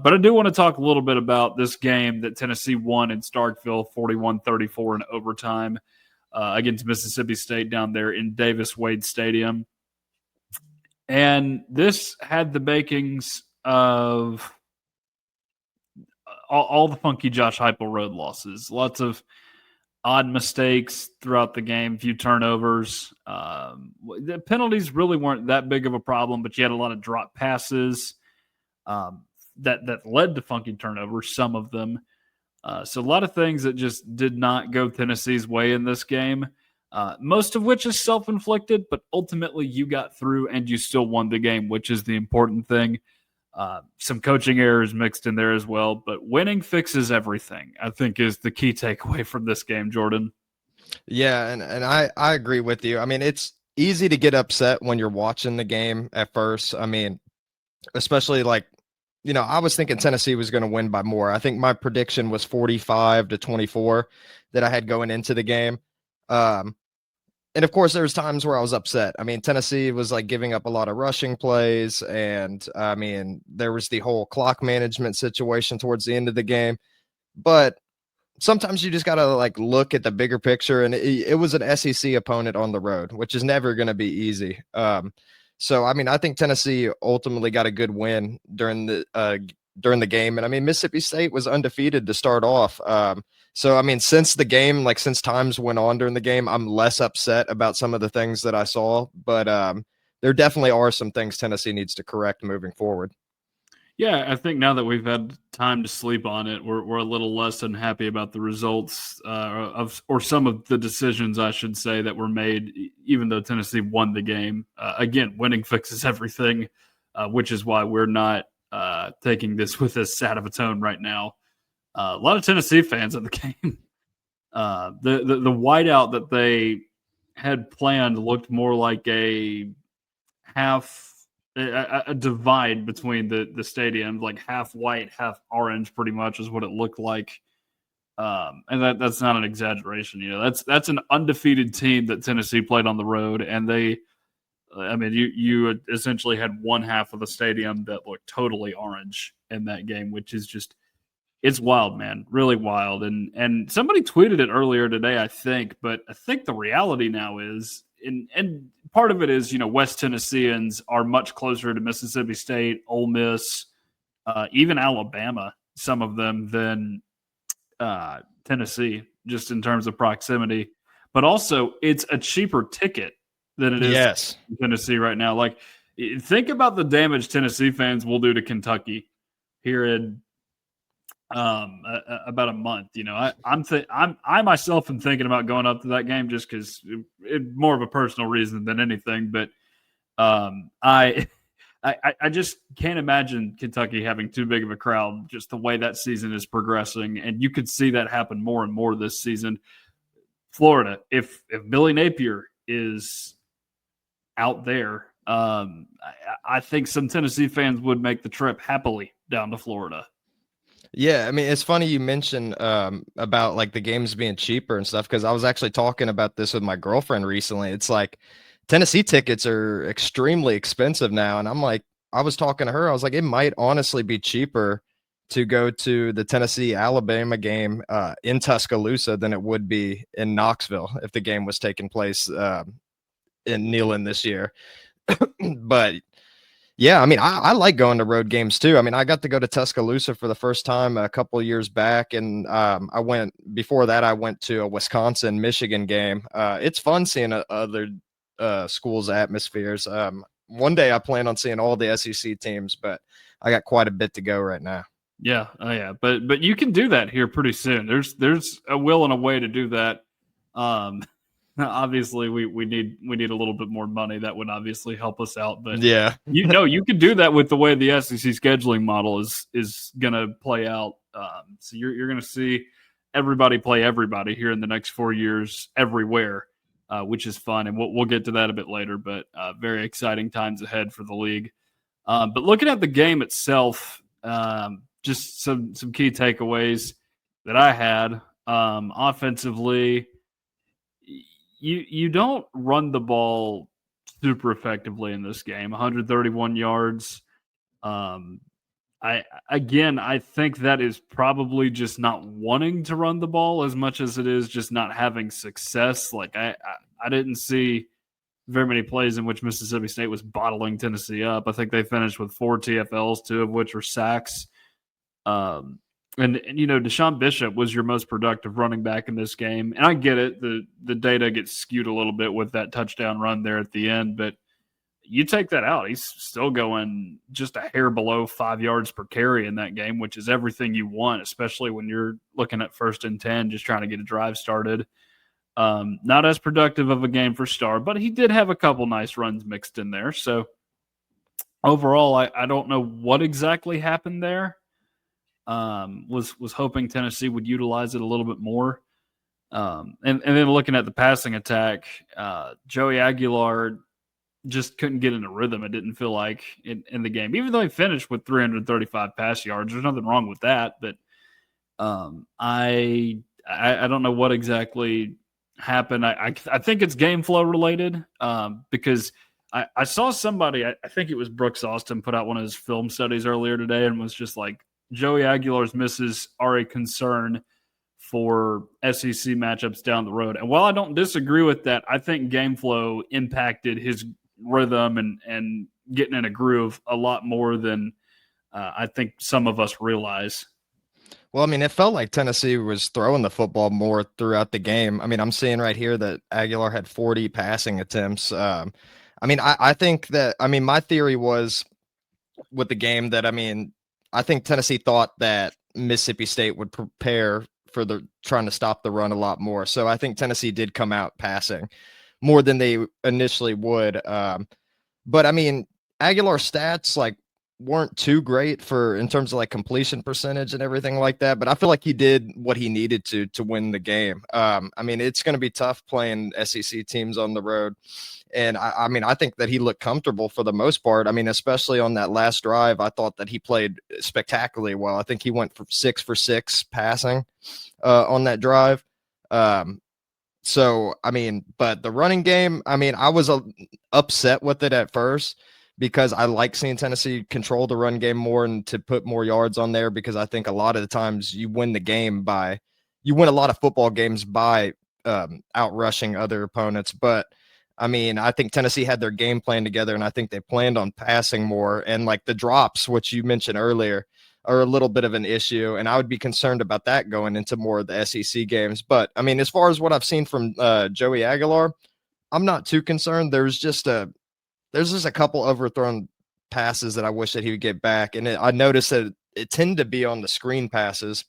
But I do want to talk a little bit about this game that Tennessee won in Starkville, 41-34 in overtime against Mississippi State down there in Davis-Wade Stadium. And this had the makings of all the funky Josh Heupel road losses. Lots of odd mistakes throughout the game, few turnovers. The penalties really weren't that big of a problem, but you had a lot of drop passes that led to funky turnovers, some of them. So a lot of things that just did not go Tennessee's way in this game, most of which is self-inflicted, but ultimately you got through and you still won the game, which is the important thing. Some coaching errors mixed in there as well, but winning fixes everything, I think, is the key takeaway from this game, Jordan. Yeah, and I agree with you. I mean, it's easy to get upset when you're watching the game at first. I mean, especially I was thinking Tennessee was going to win by more. I think my prediction was 45-24 that I had going into the game. And of course, there was times where I was upset. I mean, Tennessee was giving up a lot of rushing plays, and I mean, there was the whole clock management situation towards the end of the game. But sometimes you just got to look at the bigger picture, and it was an SEC opponent on the road, which is never going to be easy. So, I mean, I think Tennessee ultimately got a good win during the game. And I mean, Mississippi State was undefeated to start off. So, I mean, since the game, since times went on during the game, I'm less upset about some of the things that I saw. But there definitely are some things Tennessee needs to correct moving forward. Yeah, I think now that we've had time to sleep on it, we're a little less unhappy about the results or some of the decisions, I should say, that were made, even though Tennessee won the game. Again, winning fixes everything, which is why we're not taking this with as sad of a tone right now. A lot of Tennessee fans at the game. The whiteout that they had planned looked more like a divide between the stadium, like half white, half orange, pretty much is what it looked like. And that's not an exaggeration. That's an undefeated team that Tennessee played on the road, and you essentially had one half of the stadium that looked totally orange in that game, which is just, it's wild, man, really wild. And somebody tweeted it earlier today, I think, but I think the reality now is, and part of it is, West Tennesseans are much closer to Mississippi State, Ole Miss, even Alabama, some of them, than Tennessee, just in terms of proximity. But also, it's a cheaper ticket than it is in Tennessee right now. Think about the damage Tennessee fans will do to Kentucky here in about a month. I myself am thinking about going up to that game just because it more of a personal reason than anything. But I just can't imagine Kentucky having too big of a crowd, just the way that season is progressing, and you could see that happen more and more this season. Florida, if Billy Napier is out there, I think some Tennessee fans would make the trip happily down to Florida. Yeah, I mean, it's funny you mentioned about the games being cheaper and stuff, because I was actually talking about this with my girlfriend recently. It's Tennessee tickets are extremely expensive now, and I was talking to her, I was like, it might honestly be cheaper to go to the Tennessee-Alabama game in Tuscaloosa than it would be in Knoxville if the game was taking place in Neyland this year. But yeah, I mean, I like going to road games too. I mean, I got to go to Tuscaloosa for the first time a couple of years back, and before that, I went to a Wisconsin-Michigan game. It's fun seeing other schools' atmospheres. One day I plan on seeing all the SEC teams, but I got quite a bit to go right now. Yeah, but you can do that here pretty soon. There's a will and a way to do that. Obviously, we need a little bit more money. That would obviously help us out. But yeah, you can do that with the way the SEC scheduling model is going to play out. So you're going to see everybody play everybody here in the next 4 years everywhere, which is fun, and we'll get to that a bit later. But very exciting times ahead for the league. But looking at the game itself, just some key takeaways that I had offensively. You don't run the ball super effectively in this game. 131 yards. I think that is probably just not wanting to run the ball as much as it is just not having success. Like I didn't see very many plays in which Mississippi State was bottling Tennessee up. I think they finished with 4 TFLs, 2 of which were sacks. And Deshaun Bishop was your most productive running back in this game. And I get it. The data gets skewed a little bit with that touchdown run there at the end, but you take that out, he's still going just a hair below 5 yards per carry in that game, which is everything you want, especially when you're looking at 1st and 10, just trying to get a drive started. Not as productive of a game for Starr, but he did have a couple nice runs mixed in there. So overall, I don't know what exactly happened there. Was hoping Tennessee would utilize it a little bit more. And then looking at the passing attack, Joey Aguilar just couldn't get in a rhythm. It didn't feel like in the game, even though he finished with 335 pass yards. There's nothing wrong with that, but I don't know what exactly happened. I think it's game flow related because I saw somebody, I think it was Brooks Austin, put out one of his film studies earlier today and was just like, Joey Aguilar's misses are a concern for SEC matchups down the road. And while I don't disagree with that, I think game flow impacted his rhythm and getting in a groove a lot more than I think some of us realize. Well, I mean, it felt like Tennessee was throwing the football more throughout the game. I mean, I'm seeing right here that Aguilar had 40 passing attempts. I think that, my theory was with the game that, I think Tennessee thought that Mississippi State would prepare for the trying to stop the run a lot more. So I think Tennessee did come out passing more than they initially would. But Aguilar's stats weren't too great in terms of completion percentage and everything like that. But I feel like he did what he needed to win the game. It's going to be tough playing SEC teams on the road. And I think that he looked comfortable for the most part. Especially on that last drive, I thought that he played spectacularly well. I think he went for 6 for 6 passing on that drive. But the running game, I was upset with it at first because I like seeing Tennessee control the run game more and to put more yards on there, because I think a lot of the times you win a lot of football games by out rushing other opponents. But I think Tennessee had their game plan together, and I think they planned on passing more. And the drops, which you mentioned earlier, are a little bit of an issue, and I would be concerned about that going into more of the SEC games. But as far as what I've seen from Joey Aguilar, I'm not too concerned. There's just a couple overthrown passes that I wish that he would get back, and I noticed that it tended to be on the screen passes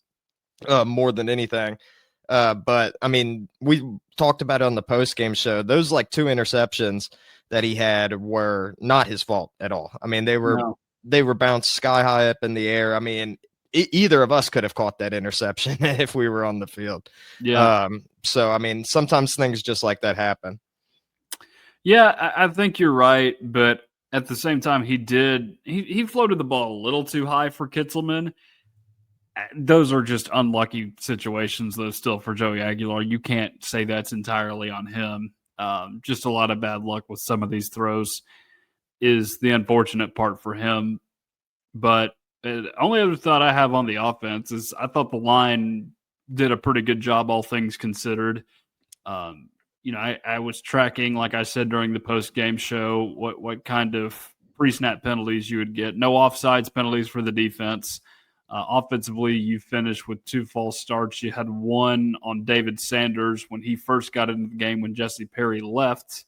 more than anything. But we talked about it on the post game show. Those 2 interceptions that he had were not his fault at all. They were bounced sky high up in the air. Either of us could have caught that interception if we were on the field. Yeah. Sometimes things just like that happen. Yeah, I think you're right, but at the same time, he floated the ball a little too high for Kitzelman. Those are just unlucky situations, though, still for Joey Aguilar. You can't say that's entirely on him. Just a lot of bad luck with some of these throws is the unfortunate part for him. But the only other thought I have on the offense is I thought the line did a pretty good job, all things considered. I was tracking, like I said during the post-game show, what kind of pre-snap penalties you would get. No offsides penalties for the defense. Offensively, you finished with 2 false starts. You had one on David Sanders when he first got into the game when Jesse Perry left.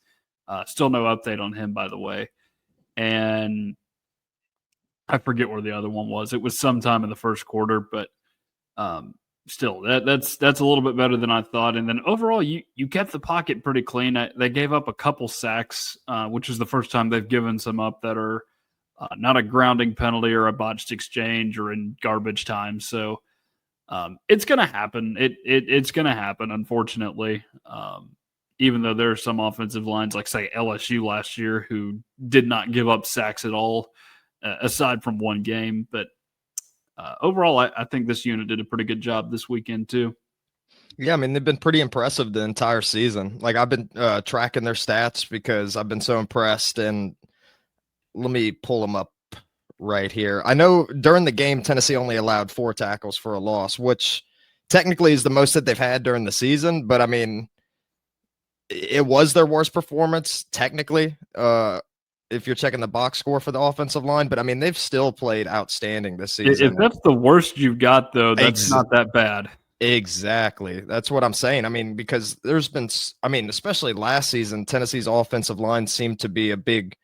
Still no update on him, by the way. And I forget where the other one was. It was sometime in the first quarter, but still, that's a little bit better than I thought. And then overall, you kept the pocket pretty clean. They gave up a couple sacks, which is the first time they've given some up that are not a grounding penalty or a botched exchange or in garbage time. So it's going to happen. It's going to happen, unfortunately. Even though there are some offensive lines, like say LSU last year, who did not give up sacks at all, aside from one game. But overall, I think this unit did a pretty good job this weekend too. Yeah, they've been pretty impressive the entire season. I've been tracking their stats because I've been so impressed. And let me pull them up right here. I know during the game, Tennessee only allowed 4 tackles for a loss, which technically is the most that they've had during the season. But I mean, it was their worst performance technically. If you're checking the box score for the offensive line, but I mean, they've still played outstanding this If season. that's the worst you've got, though, that's not that bad. Exactly. That's what I'm saying. I mean, because there's been, I mean, especially last season, Tennessee's offensive line seemed to be a big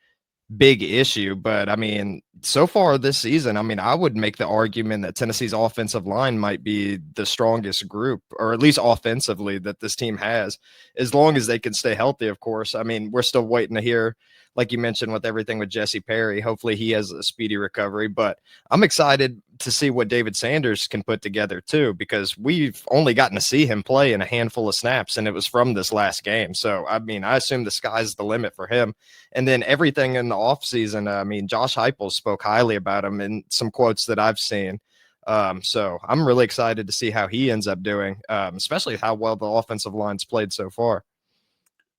issue. But I mean, so far this season, I mean, I would make the argument that Tennessee's offensive line might be the strongest group, or at least offensively, that this team has, as long as they can stay healthy, of course. I mean, we're still waiting to hear, like you mentioned, with everything with Jesse Perry. Hopefully he has a speedy recovery. But I'm excited to see what David Sanders can put together too, because we've only gotten to see him play in a handful of snaps, and it was from this last game. So, I mean, I assume the sky's the limit for him. And then everything in the offseason, I mean, Josh Heupel spoke highly about him in some quotes that I've seen. So I'm really excited to see how he ends up doing, especially how well the offensive line's played so far.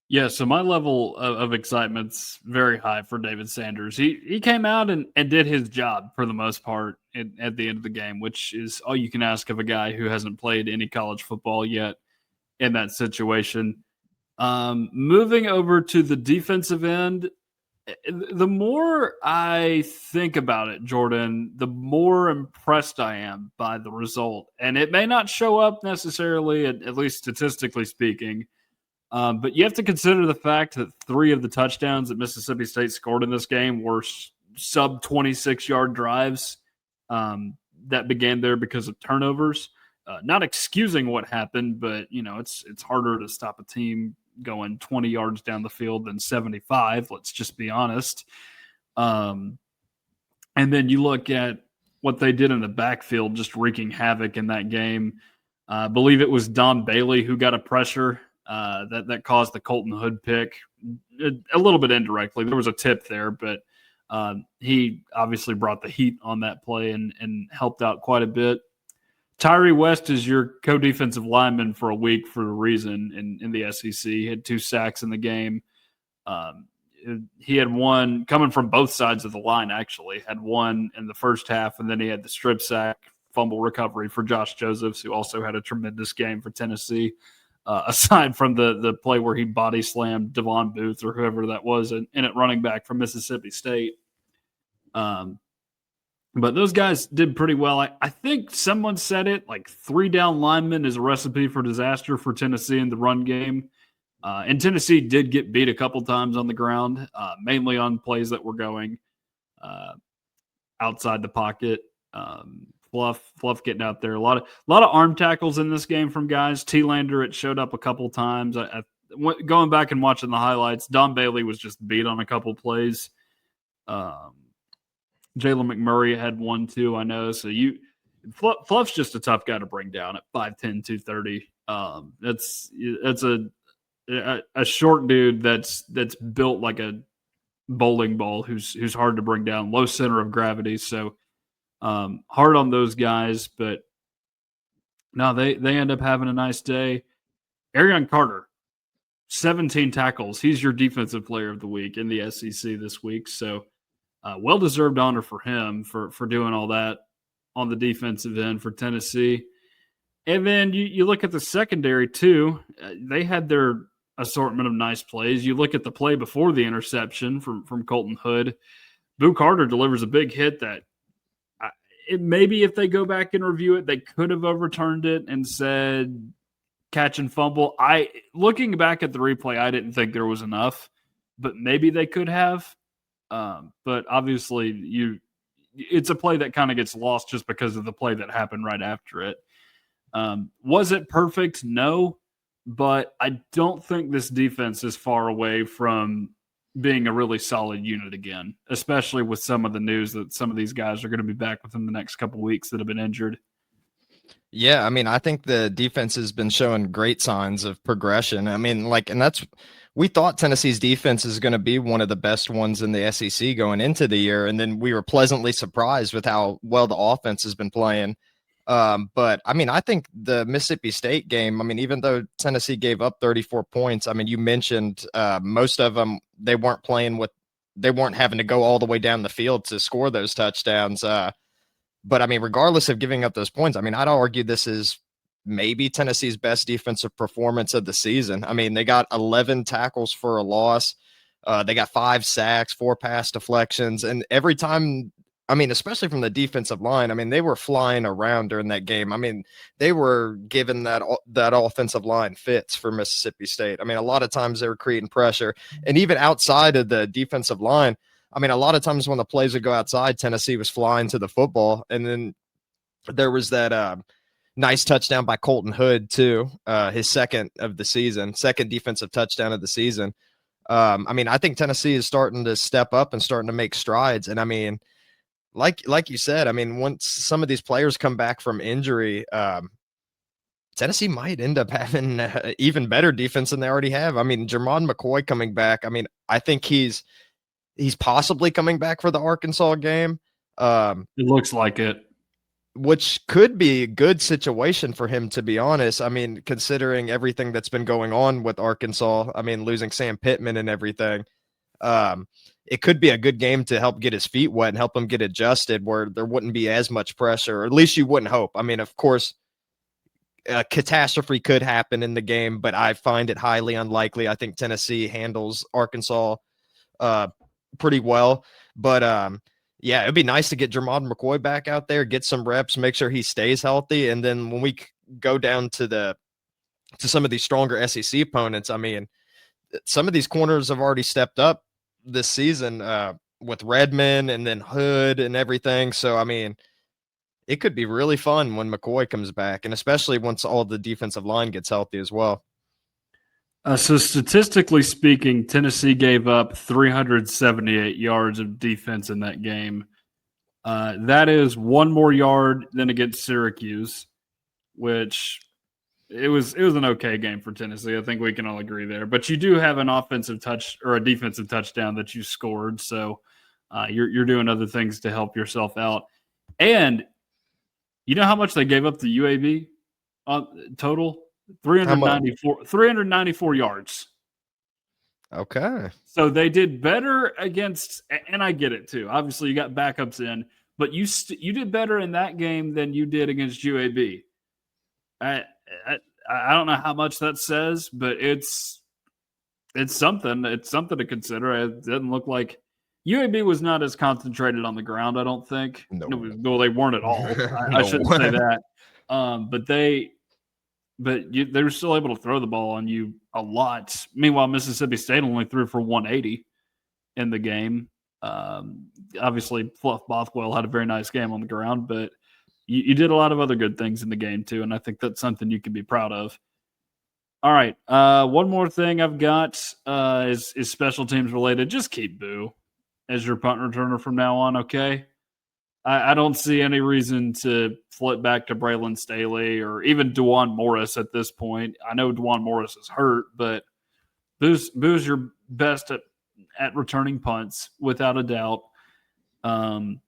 Yeah, so my level of excitement's very high for David Sanders. He came out and did his job for the most part at the end of the game, which is all you can ask of a guy who hasn't played any college football yet in that situation. Moving over to the defensive end, the more I think about it, Jordan, the more impressed I am by the result. And it may not show up necessarily, at least statistically speaking, but you have to consider the fact that 3 of the touchdowns that Mississippi State scored in this game were sub 26-yard drives that began there because of turnovers. Not excusing what happened, but it's harder to stop a team going 20 yards down the field than 75. Let's just be honest. And then you look at what they did in the backfield, just wreaking havoc in that game. I believe it was Don Bailey who got a pressure that caused the Colton Hood pick, a little bit indirectly. There was a tip there, but he obviously brought the heat on that play and helped out quite a bit. Tyree West is your co-defensive lineman for a week for a reason in the SEC. He had 2 sacks in the game. He had one coming from both sides of the line, actually. Had one in the first half, and then he had the strip sack fumble recovery for Josh Josephs, who also had a tremendous game for Tennessee. Aside from the play where he body slammed Devon Booth or whoever that was in it running back from Mississippi State. But those guys did pretty well. I think someone said it, like 3 down linemen is a recipe for disaster for Tennessee in the run game. And Tennessee did get beat a couple times on the ground, mainly on plays that were going outside the pocket. Fluff getting out there. A lot of arm tackles in this game from guys. T-Lander, it showed up a couple times. Going back and watching the highlights, Don Bailey was just beat on a couple plays. Jalen McMurray had one too, I know. So Fluff's just a tough guy to bring down at 5'10", 230. That's a short dude that's built like a bowling ball who's hard to bring down, low center of gravity. So hard on those guys, but no, they end up having a nice day. Arion Carter, 17 tackles. He's your defensive player of the week in the SEC this week. So well-deserved honor for him for doing all that on the defensive end for Tennessee. And then you look at the secondary too. They had their assortment of nice plays. You look at the play before the interception from Colton Hood. Boo Carter delivers a big hit that maybe if they go back and review it, they could have overturned it and said catch and fumble. Looking back at the replay, I didn't think there was enough, but maybe they could have. But obviously, it's a play that kind of gets lost just because of the play that happened right after it. Was it perfect? No, but I don't think this defense is far away from being a really solid unit again, especially with some of the news that some of these guys are going to be back within the next couple of weeks that have been injured. Yeah, I mean, I think the defense has been showing great signs of progression. I mean, we thought Tennessee's defense is going to be one of the best ones in the SEC going into the year, and then we were pleasantly surprised with how well the offense has been playing. But I mean, I think the Mississippi State game, I mean, even though Tennessee gave up 34 points, I mean, you mentioned most of them, they weren't playing with they weren't having to go all the way down the field to score those touchdowns. But I mean, regardless of giving up those points, I mean, I'd argue this is maybe Tennessee's best defensive performance of the season. I mean, they got 11 tackles for a loss. They got 5 sacks, 4 pass deflections, and every time, I mean, especially from the defensive line, I mean, they were flying around during that game. I mean, they were giving that offensive line fits for Mississippi State. I mean, a lot of times they were creating pressure, and even outside of the defensive line, I mean, a lot of times when the plays would go outside, Tennessee was flying to the football, and then there was that nice touchdown by Colton Hood too, his second defensive touchdown of the season. I mean, I think Tennessee is starting to step up and starting to make strides. And I mean, like you said, I mean, once some of these players come back from injury, Tennessee might end up having even better defense than they already have. I mean, Jermon McCoy coming back. I mean, I think he's possibly coming back for the Arkansas game. It looks like it. Which could be a good situation for him, to be honest. I mean, considering everything that's been going on with Arkansas, I mean, losing Sam Pittman and everything, it could be a good game to help get his feet wet and help him get adjusted where there wouldn't be as much pressure, or at least you wouldn't hope. I mean, of course, a catastrophe could happen in the game, but I find it highly unlikely. I think Tennessee handles Arkansas pretty well, but yeah, it'd be nice to get Jermon McCoy back out there, get some reps, make sure he stays healthy. And then when we go down to some of these stronger SEC opponents, I mean, some of these corners have already stepped up this season with Redmond and then Hood and everything. So, I mean, it could be really fun when McCoy comes back, and especially once all the defensive line gets healthy as well. So statistically speaking, Tennessee gave up 378 yards of defense in that game. That is 1 more yard than against Syracuse, which it was an okay game for Tennessee. I think we can all agree there. But you do have an offensive touch or a defensive touchdown that you scored, so you're doing other things to help yourself out. And you know how much they gave up to UAB total? 394 yards. Okay. So they did better against, and I get it too. Obviously, you got backups in, but you did better in that game than you did against UAB. I don't know how much that says, but it's something. It's something to consider. It didn't look like UAB was not as concentrated on the ground, I don't think. No. Well, they weren't at all. I shouldn't say that. But they were still able to throw the ball on you a lot. Meanwhile, Mississippi State only threw for 180 in the game. Obviously, Fluff Bothwell had a very nice game on the ground, but you did a lot of other good things in the game too, and I think that's something you can be proud of. All right, one more thing I've got is special teams related. Just keep Boo as your punt returner from now on, okay? I don't see any reason to flip back to Braylon Staley or even DeJuan Morris at this point. I know DeJuan Morris is hurt, but Boo's your best at returning punts, without a doubt. And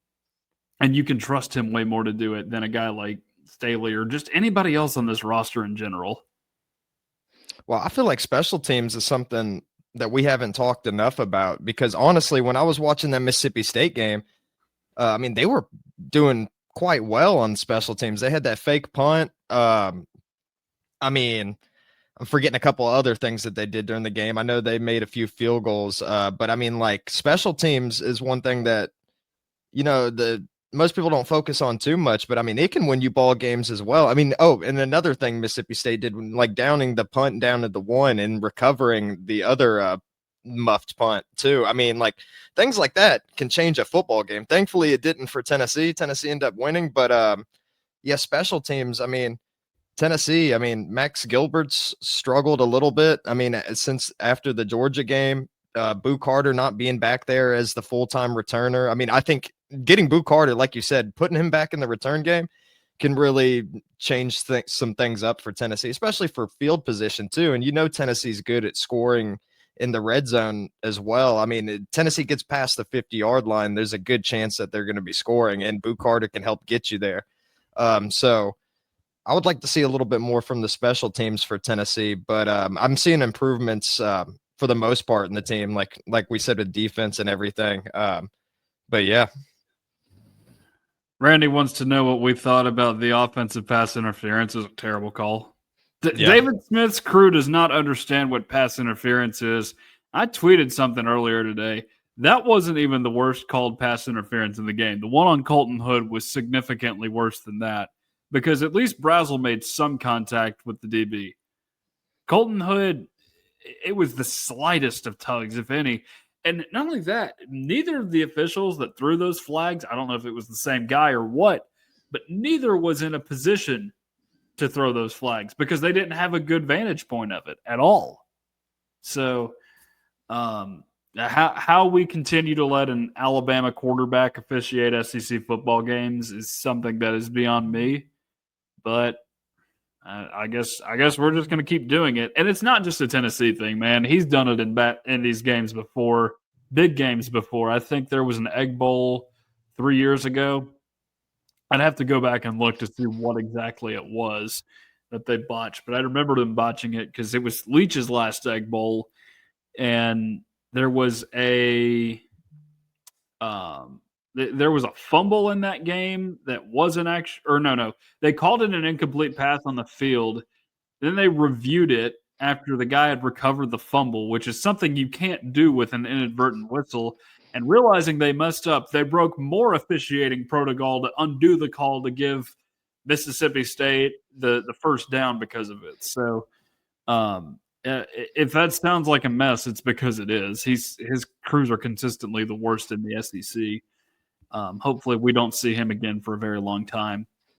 you can trust him way more to do it than a guy like Staley or just anybody else on this roster in general. Well, I feel like special teams is something that we haven't talked enough about, because honestly, when I was watching that Mississippi State game, I mean, they were doing quite well on special teams. They had that fake punt. I mean, I'm forgetting a couple of other things that they did during the game. I know they made a few field goals, but I mean, like, special teams is one thing that, you know, most people don't focus on too much, but I mean, it can win you ball games as well. I mean, and another thing Mississippi State did, like downing the punt down at the 1 and recovering the other muffed punt too. I mean, like, things like that can change a football game. Thankfully, it didn't for Tennessee. Tennessee ended up winning, but yeah, special teams. I mean, Tennessee. I mean, Max Gilbert's struggled a little bit. I mean, since after the Georgia game, Boo Carter not being back there as the full-time returner. I mean, I think getting Boo Carter, like you said, putting him back in the return game can really change some things up for Tennessee, especially for field position too. And you know, Tennessee's good at scoring in the red zone as well. I mean, Tennessee gets past the 50-yard line, there's a good chance that they're going to be scoring, and Boo Carter can help get you there. So I would like to see a little bit more from the special teams for Tennessee, but I'm seeing improvements for the most part in the team, like we said with defense and everything. But yeah. Randy wants to know what we thought about the offensive pass interference. It was a terrible call. Yeah. David Smith's crew does not understand what pass interference is. I tweeted something earlier today. That wasn't even the worst called pass interference in the game. The one on Colton Hood was significantly worse than that because at least Brazel made some contact with the DB. Colton Hood, it was the slightest of tugs, if any. And not only that, neither of the officials that threw those flags, I don't know if it was the same guy or what, but neither was in a position to throw those flags because they didn't have a good vantage point of it at all. So, how we continue to let an Alabama quarterback officiate SEC football games is something that is beyond me. But I guess we're just going to keep doing it, and it's not just a Tennessee thing, man. He's done it in these games before, big games before. I think there was an Egg Bowl 3 years ago. I'd have to go back and look to see what exactly it was that they botched, but I remember them botching it because it was Leach's last Egg Bowl, and there was a fumble in that game that wasn't actually, or no, they called it an incomplete pass on the field. Then they reviewed it after the guy had recovered the fumble, which is something you can't do with an inadvertent whistle. And realizing they messed up, they broke more officiating protocol to undo the call to give Mississippi State the first down because of it. So if that sounds like a mess, it's because it is. His crews are consistently the worst in the SEC. Hopefully we don't see him again for a very long time.